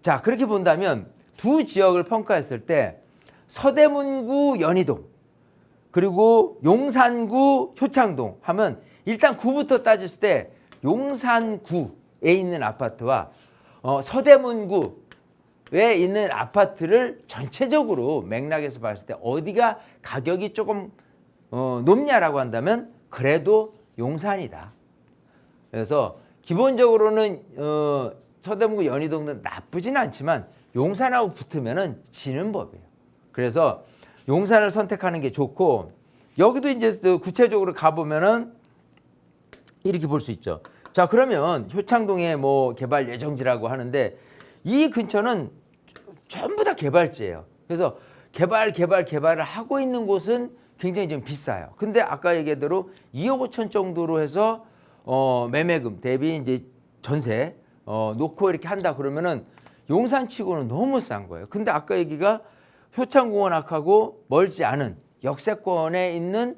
자, 그렇게 본다면 두 지역을 평가했을 때 서대문구 연희동 그리고 용산구 효창동 하면 일단 구부터 따졌을 때 용산구에 있는 아파트와 서대문구에 있는 아파트를 전체적으로 맥락에서 봤을 때 어디가 가격이 조금 높냐라고 한다면 그래도 용산이다. 그래서 기본적으로는 서대문구 연희동은 나쁘진 않지만 용산하고 붙으면은 지는 법이에요. 그래서 용산을 선택하는 게 좋고, 여기도 이제 구체적으로 가보면은 이렇게 볼 수 있죠. 자, 그러면 효창동에 뭐 개발 예정지라고 하는데 이 근처는 전부 다 개발지예요. 그래서 개발을 하고 있는 곳은 굉장히 좀 비싸요. 근데 아까 얘기대로 2억 5천 정도로 해서 매매금 대비 이제 전세 놓고 이렇게 한다 그러면은 용산치고는 너무 싼 거예요. 근데 아까 얘기가 효창공원 앞하고 멀지 않은 역세권에 있는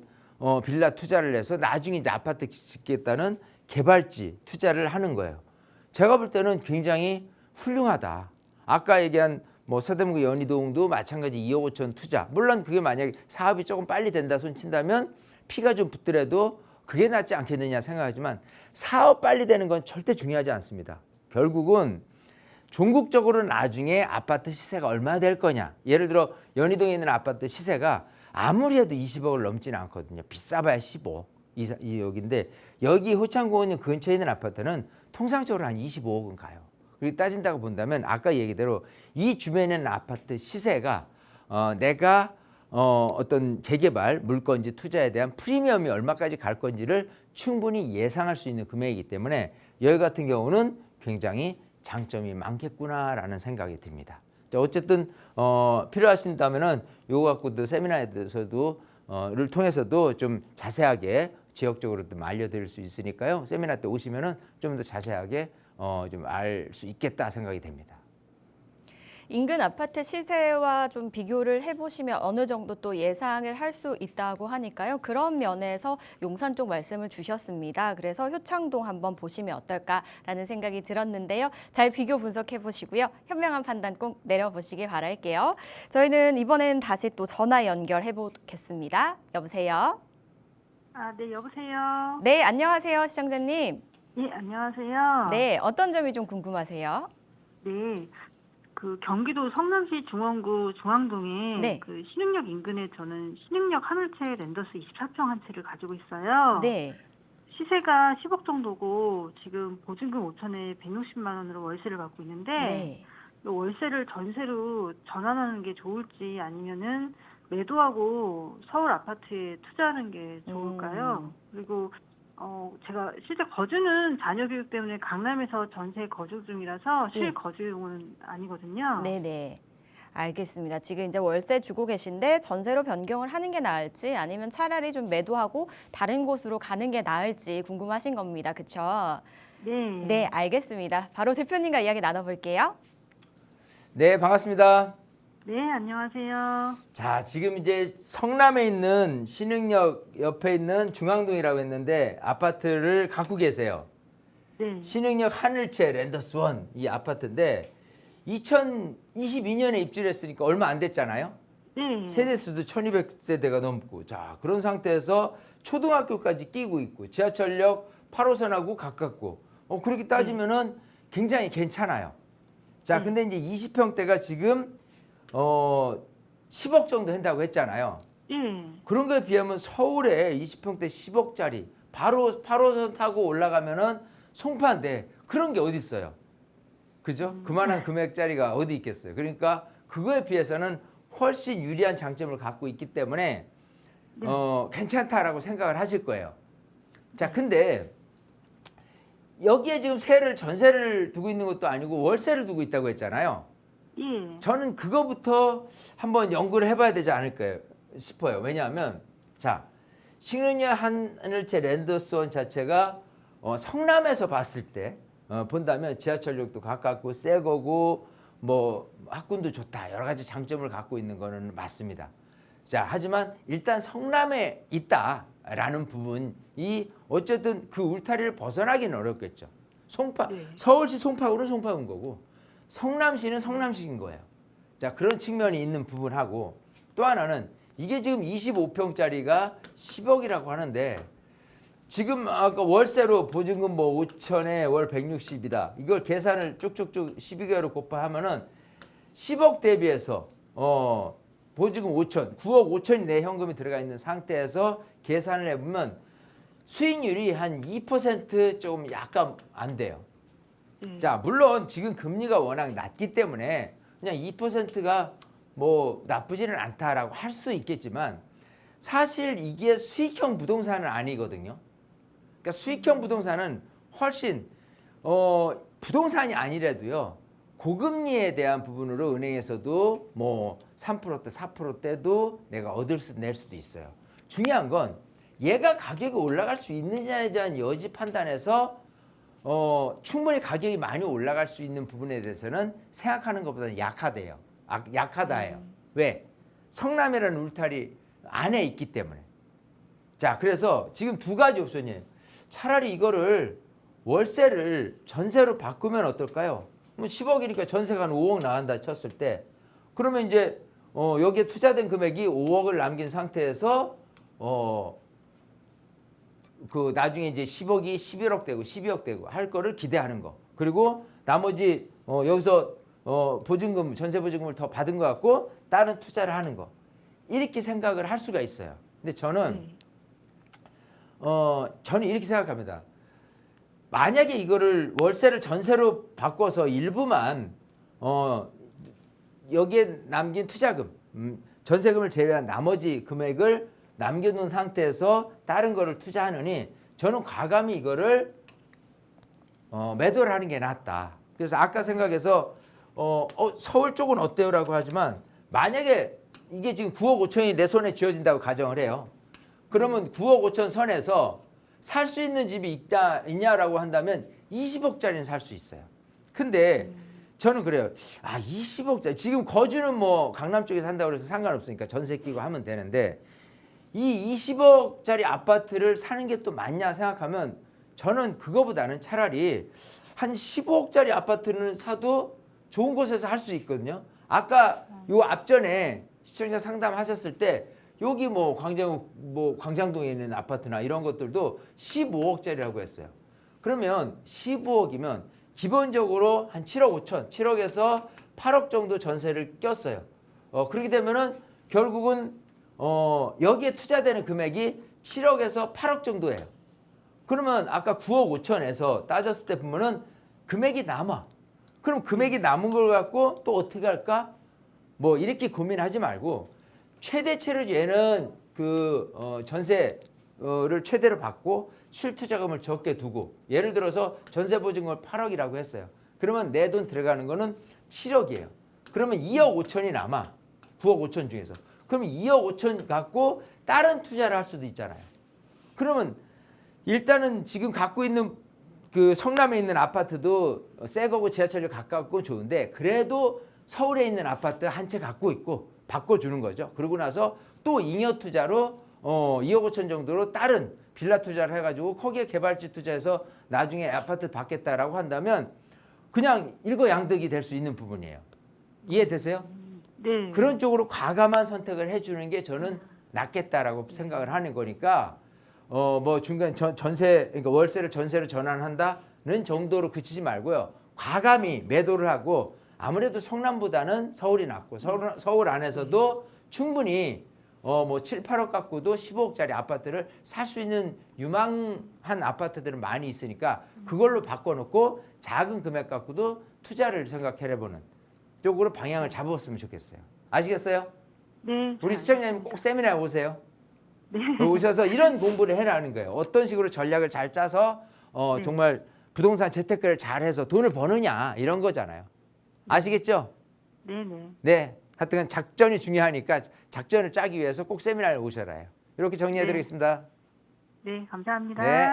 빌라 투자를 해서 나중에 이제 아파트 짓겠다는 개발지 투자를 하는 거예요. 제가 볼 때는 굉장히 훌륭하다. 아까 얘기한 뭐 서대문구 연희동도 마찬가지 2억 5천 투자. 물론 그게 만약에 사업이 조금 빨리 된다 손 친다면 피가 좀 붙더라도 그게 낫지 않겠느냐 생각하지만 사업 빨리 되는 건 절대 중요하지 않습니다. 결국은 종국적으로 나중에 아파트 시세가 얼마 될 거냐. 예를 들어 연희동에 있는 아파트 시세가 아무리 해도 20억을 넘지는 않거든요. 비싸봐야 15억, 2억인데 여기 효창공원 근처에 있는 아파트는 통상적으로 한 25억은 가요. 그리고 따진다고 본다면 아까 얘기대로 이 주변에 있는 아파트 시세가 내가 어떤 재개발 물건지 투자에 대한 프리미엄이 얼마까지 갈 건지를 충분히 예상할 수 있는 금액이기 때문에 여기 같은 경우는 굉장히 장점이 많겠구나라는 생각이 듭니다. 어쨌든 필요하신다면은 요거 갖고도 세미나에서도 를 통해서도 좀 자세하게 지역적으로 좀 알려드릴 수 있으니까요. 세미나 때 오시면은 좀 더 자세하게 좀 알 수 있겠다 생각이 됩니다. 인근 아파트 시세와 좀 비교를 해보시면 어느 정도 또 예상을 할 수 있다고 하니까요. 그런 면에서 용산 쪽 말씀을 주셨습니다. 그래서 효창동 한번 보시면 어떨까라는 생각이 들었는데요. 잘 비교 분석해 보시고요. 현명한 판단 꼭 내려보시길 바랄게요. 저희는 이번엔 다시 또 전화 연결해 보겠습니다. 여보세요? 네, 여보세요. 네, 안녕하세요, 시청자님. 예, 안녕하세요. 네, 어떤 점이 좀 궁금하세요? 네. 그 경기도 성남시 중원구 중앙동에 네. 그 신흥역 인근에 저는 신흥역 하늘채 랜더스 24평 한 채를 가지고 있어요. 네. 시세가 10억 정도고 지금 보증금 5천에 160만 원으로 월세를 받고 있는데 네. 이 월세를 전세로 전환하는 게 좋을지 아니면은 매도하고 서울 아파트에 투자하는 게 좋을까요? 그리고 제가 실제 거주는 자녀 교육 때문에 강남에서 전세 거주 중이라서 네. 실거주용은 아니거든요. 네네. 알겠습니다. 지금 이제 월세 주고 계신데 전세로 변경을 하는 게 나을지 아니면 차라리 좀 매도하고 다른 곳으로 가는 게 나을지 궁금하신 겁니다. 그렇죠? 네. 네, 알겠습니다. 바로 대표님과 이야기 나눠볼게요. 네, 반갑습니다. 네, 안녕하세요. 자, 지금 이제 성남에 있는 신흥역 옆에 있는 중앙동이라고 했는데 아파트를 갖고 계세요. 네. 신흥역 하늘채 랜더스 원 이 아파트인데 2022년에 입주를 했으니까 얼마 안 됐잖아요. 네. 세대수도 1200세대가 넘고, 자, 그런 상태에서 초등학교까지 끼고 있고 지하철역 8호선하고 가깝고 그렇게 따지면은 굉장히 괜찮아요. 자, 근데 이제 20평대가 지금 10억 정도 한다고 했잖아요. 예. 그런 거에 비하면 서울에 20평대 10억짜리 바로 8호선 타고 올라가면은 송파인데 그런 게 어디 있어요? 그죠? 그만한 금액짜리가 어디 있겠어요? 그러니까 그거에 비해서는 훨씬 유리한 장점을 갖고 있기 때문에 괜찮다라고 생각을 하실 거예요. 자, 근데 여기에 지금 전세를 두고 있는 것도 아니고 월세를 두고 있다고 했잖아요. 예. 저는 그거부터 한번 연구를 해봐야 되지 않을까 싶어요. 왜냐하면 자, 신흥역 하늘채 랜더스원 자체가 성남에서 봤을 때 본다면 지하철역도 가깝고 새 거고 뭐 학군도 좋다 여러 가지 장점을 갖고 있는 거는 맞습니다. 자, 하지만 일단 성남에 있다라는 부분이 어쨌든 그 울타리를 벗어나기는 어렵겠죠. 네. 서울시 송파구는 송파구인 거고 성남시는 성남시인 거예요. 자, 그런 측면이 있는 부분하고 또 하나는 이게 지금 25평짜리가 10억이라고 하는데 지금 아까 월세로 보증금 뭐 5천에 월 160이다. 이걸 계산을 쭉쭉쭉 12개월로 곱하면은 10억 대비해서 보증금 5천, 9억 5천이 내 현금이 들어가 있는 상태에서 계산을 해보면 수익률이 한 2% 조금 약간 안 돼요. 자, 물론 지금 금리가 워낙 낮기 때문에 그냥 2%가 뭐 나쁘지는 않다라고 할 수도 있겠지만 사실 이게 수익형 부동산은 아니거든요. 그러니까 수익형 부동산은 훨씬 부동산이 아니라도요. 고금리에 대한 부분으로 은행에서도 뭐 3%대 4%대도 내가 낼 수도 있어요. 중요한 건 얘가 가격이 올라갈 수 있느냐에 대한 여지 판단에서 충분히 가격이 많이 올라갈 수 있는 부분에 대해서는 생각하는 것보다는 약하대요. 약하다예요. 왜? 성남이라는 울타리 안에 있기 때문에. 자, 그래서 지금 두 가지 옵션이에요. 차라리 이거를 월세를 전세로 바꾸면 어떨까요? 10억이니까 전세가 한 5억 나간다 쳤을 때 그러면 이제 여기에 투자된 금액이 5억을 남긴 상태에서 그 나중에 이제 10억이 11억 되고 12억 되고 할 거를 기대하는 거. 그리고 나머지 여기서 보증금 전세 보증금을 더 받은 것 같고 다른 투자를 하는 거. 이렇게 생각을 할 수가 있어요. 근데 저는 이렇게 생각합니다. 만약에 이거를 월세를 전세로 바꿔서 일부만 여기에 남긴 투자금, 전세금을 제외한 나머지 금액을 남겨놓은 상태에서 다른 거를 투자하느니 저는 과감히 이거를 매도를 하는 게 낫다. 그래서 아까 생각해서 서울 쪽은 어때요라고 하지만 만약에 이게 지금 9억 5천이 내 손에 쥐어진다고 가정을 해요. 그러면 9억 5천 선에서 살 수 있는 집이 있냐라고 한다면 20억짜리는 살 수 있어요. 근데 저는 그래요. 아, 20억짜리. 지금 거주는 뭐 강남 쪽에 산다고 해서 상관없으니까 전세 끼고 하면 되는데 이 20억짜리 아파트를 사는 게 또 맞냐 생각하면 저는 그거보다는 차라리 한 15억짜리 아파트는 사도 좋은 곳에서 할 수 있거든요. 아까 요 앞전에 시청자 상담하셨을 때 여기 뭐 광장동에 있는 아파트나 이런 것들도 15억짜리라고 했어요. 그러면 15억이면 기본적으로 한 7억 5천, 7억에서 8억 정도 전세를 꼈어요. 그렇게 되면은 결국은 여기에 투자되는 금액이 7억에서 8억 정도예요. 그러면 아까 9억 5천에서 따졌을 때 보면은 금액이 남아. 그럼 금액이 남은 걸 갖고 또 어떻게 할까? 뭐 이렇게 고민하지 말고 최대치를 얘는 전세를 최대로 받고 실투자금을 적게 두고 예를 들어서 전세 보증금을 8억이라고 했어요. 그러면 내 돈 들어가는 거는 7억이에요. 그러면 2억 5천이 남아. 9억 5천 중에서. 그럼 2억 5천 갖고 다른 투자를 할 수도 있잖아요. 그러면 일단은 지금 갖고 있는 그 성남에 있는 아파트도 새 거고 지하철역 가깝고 좋은데 그래도 서울에 있는 아파트 한 채 갖고 있고 바꿔주는 거죠. 그러고 나서 또 잉여 투자로 2억 5천 정도로 다른 빌라 투자를 해가지고 거기에 개발지 투자해서 나중에 아파트 받겠다라고 한다면 그냥 일거양득이 될 수 있는 부분이에요. 이해되세요? 네. 그런 쪽으로 과감한 선택을 해주는 게 저는 낫겠다라고 생각을 하는 거니까 뭐 중간 전세 그러니까 월세를 전세로 전환한다는 정도로 그치지 말고요. 과감히 매도를 하고 아무래도 성남보다는 서울이 낫고 서울 안에서도 충분히 뭐 7, 8억 갖고도 15억짜리 아파트를 살 수 있는 유망한 아파트들은 많이 있으니까 그걸로 바꿔놓고 작은 금액 갖고도 투자를 생각해보는 쪽으로 방향을 잡았으면 좋겠어요. 아시겠어요? 네. 우리 시청자님 꼭 세미나에 오세요. 네. 오셔서 이런 공부를 해라는 거예요. 어떤 식으로 전략을 잘 짜서 정말 부동산 재테크를 잘해서 돈을 버느냐 이런 거잖아요. 아시겠죠? 네네. 네. 하여튼 작전이 중요하니까 작전을 짜기 위해서 꼭 세미나를 오셔라 해요. 이렇게 정리해드리겠습니다. 네, 감사합니다. 네.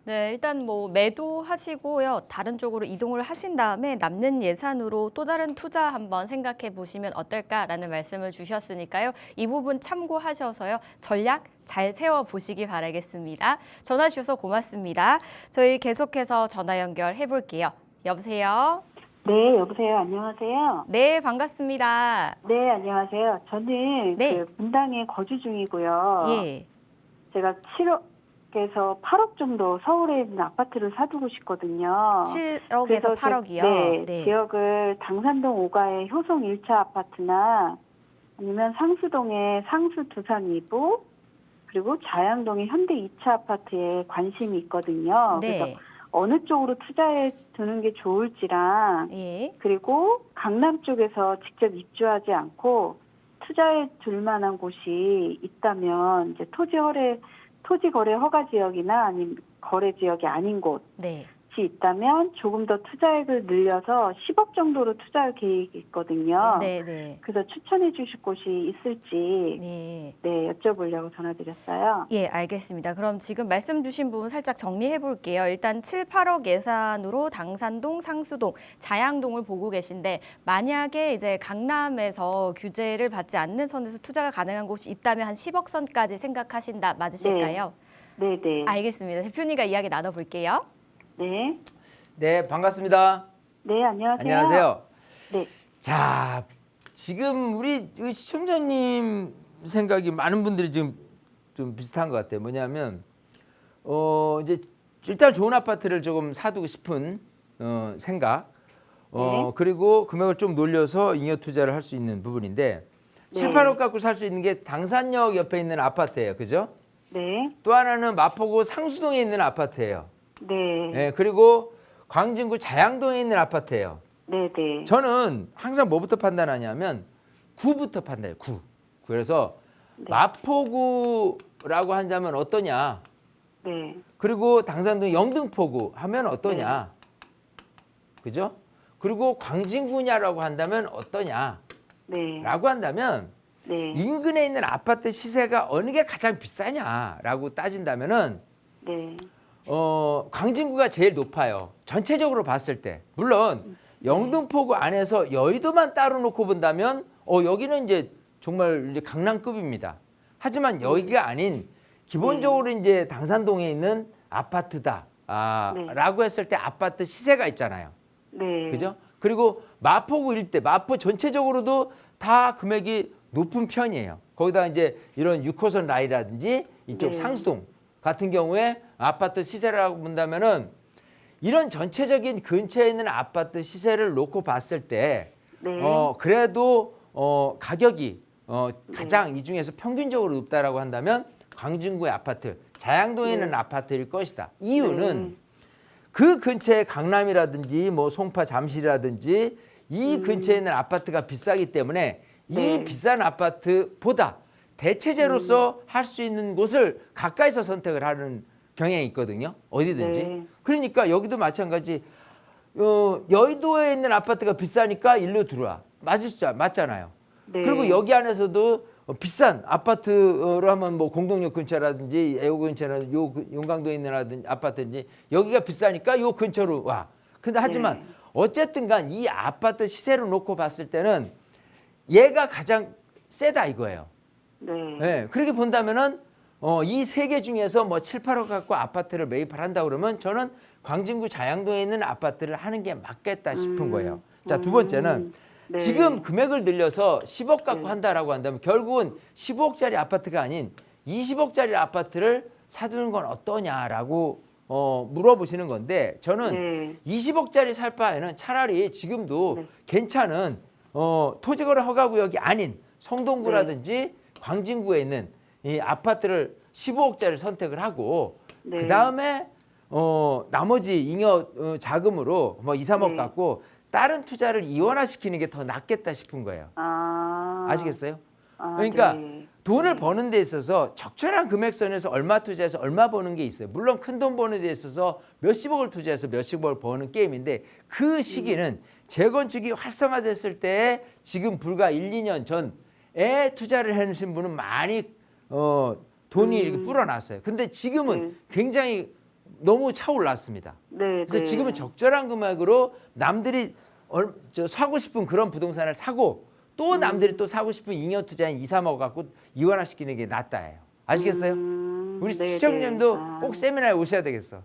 네, 일단 뭐 매도하시고요. 다른 쪽으로 이동을 하신 다음에 남는 예산으로 또 다른 투자 한번 생각해 보시면 어떨까라는 말씀을 주셨으니까요. 이 부분 참고하셔서요. 전략 잘 세워 보시기 바라겠습니다. 전화 주셔서 고맙습니다. 저희 계속해서 전화 연결해 볼게요. 여보세요? 네, 여보세요. 안녕하세요. 네, 반갑습니다. 네, 안녕하세요. 저는 네. 분당에 거주 중이고요. 예. 제가 7억에서 8억 정도 서울에 있는 아파트를 사두고 싶거든요. 7억에서 그래서 8억이요. 네, 지역을 당산동 5가의 효성 1차 아파트나 아니면 상수동의 상수 두산 2부 그리고 자양동의 현대 2차 아파트에 관심이 있거든요. 네. 그래서 어느 쪽으로 투자해 두는 게 좋을지랑 예. 그리고 강남 쪽에서 직접 입주하지 않고 투자해 둘 만한 곳이 있다면 이제 토지 거래 허가 지역이나 아니면 거래 지역이 아닌 곳이 네. 있다면 조금 더 투자액을 늘려서 10억 정도로 투자할 계획이 있거든요. 네, 네. 그래서 추천해 주실 곳이 있을지 네. 네, 여쭤보려고 전화드렸어요. 예, 알겠습니다. 그럼 지금 말씀 주신 부분 살짝 정리해 볼게요. 일단 7, 8억 예산으로 당산동, 상수동, 자양동을 보고 계신데 만약에 이제 강남에서 규제를 받지 않는 선에서 투자가 가능한 곳이 있다면 한 10억 선까지 생각하신다. 맞으실까요? 네, 네. 알겠습니다. 대표님과 이야기 나눠 볼게요. 네. 네, 반갑습니다. 네, 안녕하세요. 안녕하세요. 네. 자, 지금 우리 시청자님 생각이 많은 분들이 지금 좀 비슷한 것 같아요. 뭐냐면 이제 일단 좋은 아파트를 조금 사두고 싶은 생각. 네. 그리고 금액을 좀 놀려서 잉여 투자를 할 수 있는 부분인데 네. 7, 8억 갖고 살 수 있는 게 당산역 옆에 있는 아파트예요. 그죠? 네. 또 하나는 마포구 상수동에 있는 아파트예요. 네. 네, 그리고 광진구 자양동에 있는 아파트예요. 네, 네. 저는 항상 뭐부터 판단하냐면 구부터 판단해요. 구. 그래서 네. 마포구라고 한다면 어떠냐. 네. 그리고 당산동 영등포구 하면 어떠냐. 그죠? 그리고 광진구냐라고 한다면 어떠냐. 네. 라고 한다면 네. 인근에 있는 아파트 시세가 어느 게 가장 비싸냐라고 따진다면은 네. 광진구가 제일 높아요. 전체적으로 봤을 때. 물론 영등포구 안에서 여의도만 따로 놓고 본다면 여기는 이제 정말 이제 강남급입니다. 하지만 여기가 아닌 기본적으로 이제 당산동에 있는 아파트다. 네. 라고 했을 때 아파트 시세가 있잖아요. 네. 그죠? 그리고 마포구 일대, 마포 전체적으로도 다 금액이 높은 편이에요. 거기다 이제 이런 6호선 라인이라든지 이쪽 네. 상수동 같은 경우에 아파트 시세라고 본다면은 이런 전체적인 근처에 있는 아파트 시세를 놓고 봤을 때 네. 그래도 가격이 가장 이 중에서 평균적으로 높다라고 한다면 광진구의 아파트, 자양동에 있는 아파트일 것이다. 이유는 그 근처에 강남이라든지 뭐 송파 잠실이라든지 이 근처에 있는 아파트가 비싸기 때문에 이 비싼 아파트보다 대체제로서 할 수 있는 곳을 가까이서 선택을 하는 경향이 있거든요. 어디든지. 네. 그러니까 여기도 마찬가지. 여의도에 있는 아파트가 비싸니까 일로 들어와. 맞잖아요. 네. 그리고 여기 안에서도 비싼 아파트로 하면 뭐 공동역 근처라든지 애호 근처라든지 용강도에 있는 아파트인지 여기가 비싸니까 요 근처로 와. 근데 하지만 어쨌든 간 이 아파트 시세를 놓고 봤을 때는 얘가 가장 세다 이거예요. 네. 네, 그렇게 본다면은 이 세 개 중에서 뭐 7, 8억 갖고 아파트를 매입을 한다 그러면 저는 광진구 자양동에 있는 아파트를 하는 게 맞겠다 싶은 거예요. 자, 두 번째는 네. 지금 금액을 늘려서 10억 갖고 한다라고 한다면 결국은 15억짜리 아파트가 아닌 20억짜리 아파트를 사두는 건 어떠냐라고 물어보시는 건데 저는 20억짜리 살 바에는 차라리 지금도 괜찮은 토지거래 허가구역이 아닌 성동구라든지 광진구에 있는 이 아파트를 15억짜리를 선택을 하고 그 다음에 나머지 잉여 자금으로 뭐 2, 3억 갖고 다른 투자를 이원화시키는 게 더 낫겠다 싶은 거예요. 아시겠어요? 그러니까 돈을 버는 데 있어서 적절한 금액선에서 얼마 투자해서 얼마 버는 게 있어요. 물론 큰 돈 버는 데 있어서 몇십억을 투자해서 몇십억을 버는 게임인데 그 시기는 재건축이 활성화됐을 때 지금 불과 1, 2년 전에 투자를 해놓으신 분은 많이 돈이 이렇게 불어났어요. 근데 지금은 굉장히 너무 차올랐습니다. 그래서 지금은 적절한 금액으로 남들이 사고 싶은 그런 부동산을 사고 또 남들이 또 사고 싶은 잉여 투자인 2, 3억 갖고 이원화시키는 게 낫다예요. 아시겠어요? 우리 시청자님도 꼭 세미나에 오셔야 되겠어.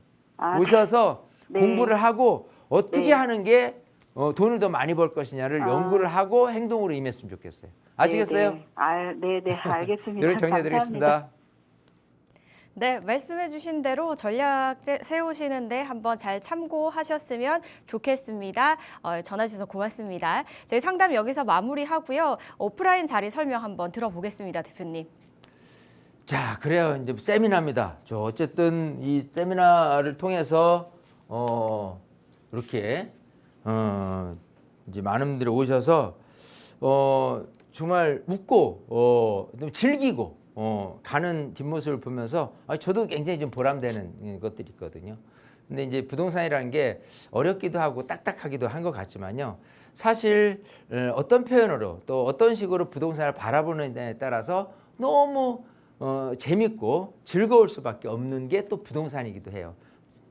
오셔서 공부를 하고 어떻게 하는 게 돈을 더 많이 벌 것이냐를 연구를 하고 행동으로 임했으면 좋겠어요. 아시겠어요? 네, 알겠습니다. 이렇게 정리해드리겠습니다. 네, 말씀해주신 대로 전략 세우시는데 한번 잘 참고하셨으면 좋겠습니다. 전화 주셔서 고맙습니다. 저희 상담 여기서 마무리하고요. 오프라인 자리 설명 한번 들어보겠습니다, 대표님. 자, 그래요. 이제 세미나입니다. 어쨌든 이 세미나를 통해서 이렇게 이제 많은 분들이 오셔서 정말 웃고 좀 즐기고 가는 뒷모습을 보면서 저도 굉장히 좀 보람되는 것들이 있거든요. 근데 이제 부동산이라는 게 어렵기도 하고 딱딱하기도 한 것 같지만요. 사실 어떤 표현으로 또 어떤 식으로 부동산을 바라보느냐에 따라서 너무 재밌고 즐거울 수밖에 없는 게 또 부동산이기도 해요.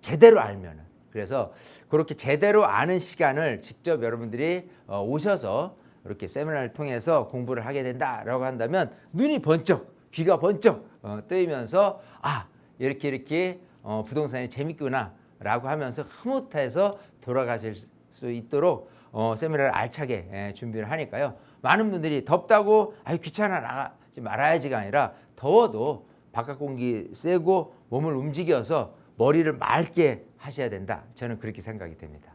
제대로 알면은. 그래서 그렇게 제대로 아는 시간을 직접 여러분들이 오셔서 이렇게 세미나를 통해서 공부를 하게 된다라고 한다면 눈이 번쩍, 귀가 번쩍 뜨이면서 이렇게 부동산이 재밌구나라고 하면서 흐뭇해서 돌아가실 수 있도록 세미나를 알차게 준비를 하니까요. 많은 분들이 덥다고 귀찮아 나가지 말아야지가 아니라 더워도 바깥 공기 쐬고 몸을 움직여서 머리를 맑게 하셔야 된다. 저는 그렇게 생각이 됩니다.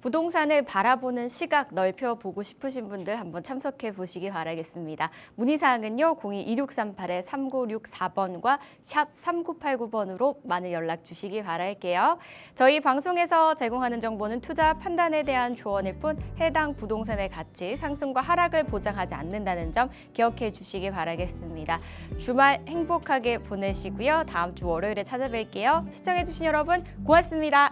부동산을 바라보는 시각 넓혀보고 싶으신 분들 한번 참석해 보시기 바라겠습니다. 문의사항은요. 02-2638-3964번과 샵 3989번으로 많은 연락 주시기 바랄게요. 저희 방송에서 제공하는 정보는 투자 판단에 대한 조언일 뿐 해당 부동산의 가치, 상승과 하락을 보장하지 않는다는 점 기억해 주시기 바라겠습니다. 주말 행복하게 보내시고요. 다음 주 월요일에 찾아뵐게요. 시청해 주신 여러분 고맙습니다.